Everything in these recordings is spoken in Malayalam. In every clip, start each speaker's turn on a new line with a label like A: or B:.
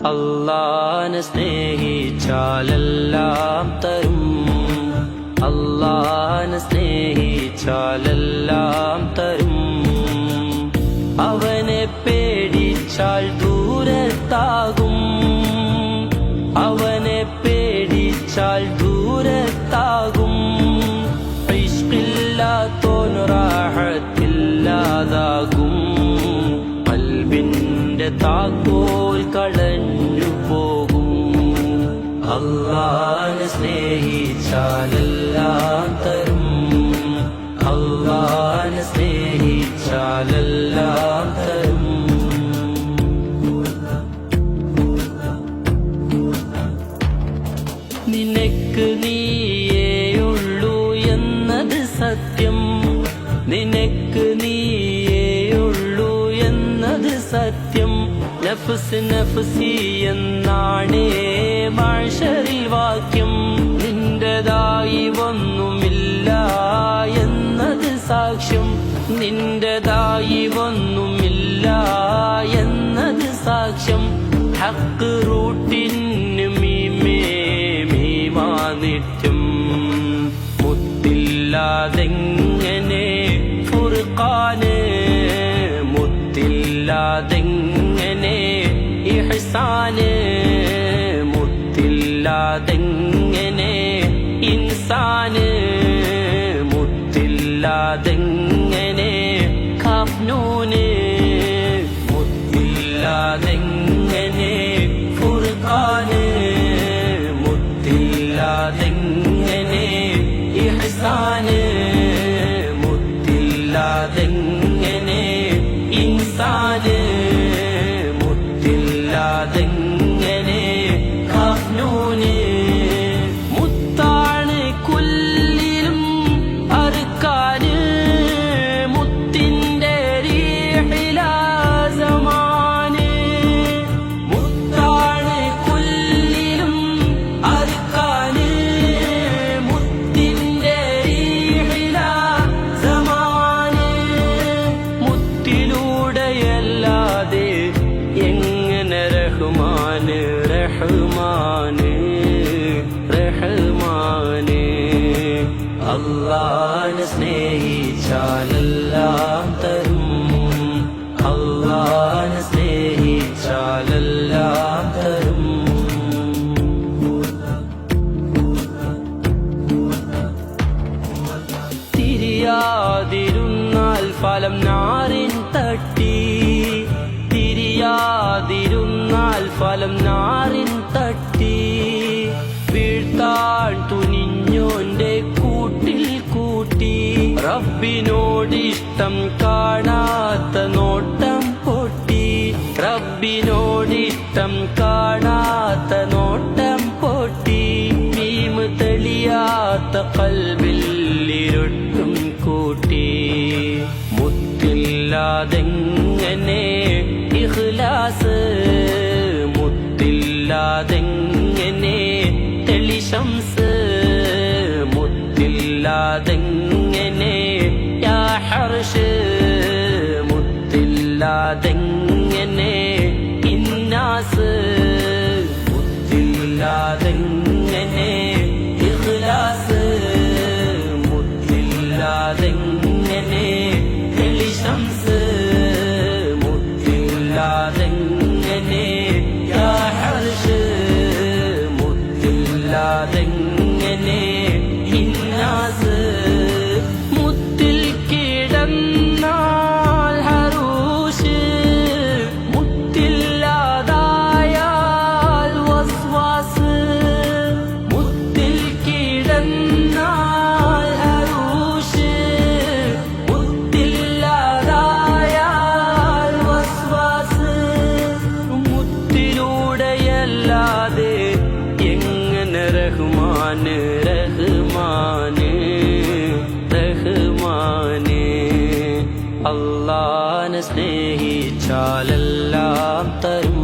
A: അല്ലാഹനെ സ്നേഹിച്ചാലെല്ലാം തരും, അല്ലാഹനെ സ്നേഹിച്ചാലെല്ലാം തരും. അവനെ പേടിച്ചാൽ ദൂരത്താകും, അവനെ പേടിച്ചാൽ ദൂരത്താകും. ഇഷ്കില്ലാത്തോന് റാഹത്തില്ലാതാകും, ഖൽബിന്റെ താക്കോൽ കളഞ്ഞു പോകും. അല്ലാഹനെ സ്നേഹിച്ചാലെല്ലാം തരും, അല്ലാഹനെ സ്നേഹിച്ചാലെല്ലാം തരും. നിനക്ക് നീയേയുള്ളൂ എന്നത് സത്യം, നിനക്ക് നീയേയുള്ളൂ എന്നത് സത്യം. നഫ്സ് നഫ്സി എന്നാണേ മഹ്ശറിൽ വാക്യം. നിന്റേതായി ഒന്നുമില്ല എന്നത് സാക്ഷ്യം, നിന്റേതായി ഒന്നുമില്ല എന്നത് സാക്ഷ്യം. ഹക്ക് റൂട്ടിന് നിത്യം മുത്തില്ലാതെങ്ങനെ ഫുർഖാന്, മുത്തില്ലാതെങ്ങനെ ഇഹ്സാന്, മുത്തില്ലാതെങ്ങനെ ഇൻസാന്, മുത്തില്ലാതെങ്ങനെ ഖാഫ്നൂന്, മുത്തില്ലാതെങ്ങനെ ഫുർഖാന്, മുത്തില്ലാതെങ്ങനെ ഇഹ്സാന്, മുത്തില്ലാതെങ്ങനെ ഇൻസാന്, മുത്തില്ലാതെങ്ങനെ ഖാഫ്നൂന്. മുത്താണ് കുല്ലിലും അർക്കാന്, മുത്തിന്റെ റീഹിലാസമാന്. മുത്താണ് കുല്ലിലും അർക്കാന്, മുത്തിന്റെ റീഹിലാസമാന്. മുത്തിലൂടെയല്ലാതെ എങ്ങനെ റഹ്മാന് റഹ്മാന് റഹ്മാന്. അല്ലാഹനെ സ്നേഹിച്ചാലെല്ലാം തരും, അല്ലാഹനെ സ്നേഹിച്ചാലെല്ലാം തരും. തിരിയാതിരുന്നാൽ ഫലം നാറിൻ തട്ടി, തിരിയാതിരുന്നാൽ ഫലം നാറിൻ തട്ടി. വീഴ്ത്താൻ തുനിഞ്ഞോന്റെ കൂട്ടിൽ കൂട്ടി, റബ്ബിനോടിഷ്ടം കാണാത്ത നോട്ടം പൊട്ടി, റബ്ബിനോടിഷ്ടം കാണാത്ത നോട്ടം പൊട്ടി. മീമ് തെളിയാത്ത ഖൽബിൽ ഇരുട്ടും കൂട്ടി. മുത്തില്ലാതെങ്ങനെ ഇഖ്ലാസ്, മുത്തില്ലാതെങ്ങനെ തെളിശംസ്, മുത്തില്ലാതെങ്ങനെ യാ ഹർഷ്, മുത്തില്ലാതെങ്ങനെ ഇന്നാസ്, മുത്തില്ലാതെങ്ങനെ ഇഖ്ലാസ്, മുത്തില്ലാതെങ്ങനെ തെളിശംസ്, മുത്തില്ലാതെങ്ങനെ യാ ഹർഷ്, മുത്തില്ലാതെങ്ങനെ ഇന്നാസ്. മുത്തിൽ കിടന്നാൽ ഹറൂഷ്, മുത്തില്ലാതായാൽ വസ്വാസ്. മുത്തിൽ കിടന്നാൽ ഹറൂഷ്, മുത്തില്ലാതായാൽ വസ്വാസ്. മുത്തിലൂടെയല്ലാതെ എങ്ങനെ റഹ്മാന് റഹ്മാന് റഹ്മാന്. അല്ലാഹനെ സ്നേഹിച്ചാലെല്ലാം തരും,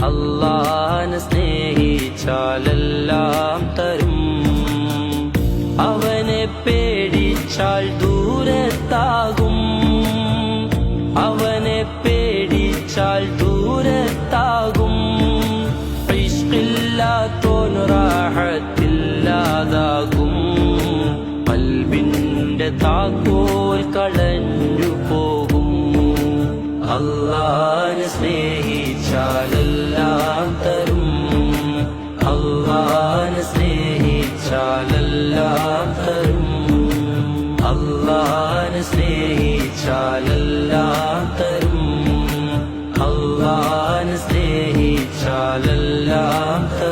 A: അല്ലാഹനെ സ്നേഹിച്ചാലെല്ലാം തരും. അവനെ പേടിച്ചാൽ ദൂരത്താകും, അവനെ പേടിച്ചാൽ ദൂരത്താകും. താക്കോൽ കളഞ്ഞു പോകും. അല്ലാഹനെ സ്നേഹിച്ചാലെല്ലാം തരും. അല്ലാഹനെ സ്നേഹിച്ചാലെല്ലാം തരും. അല്ലാഹനെ സ്നേഹിച്ചാലെല്ലാം തരും. അല്ലാഹനെ സ്നേഹിച്ചാലെല്ലാം തരും.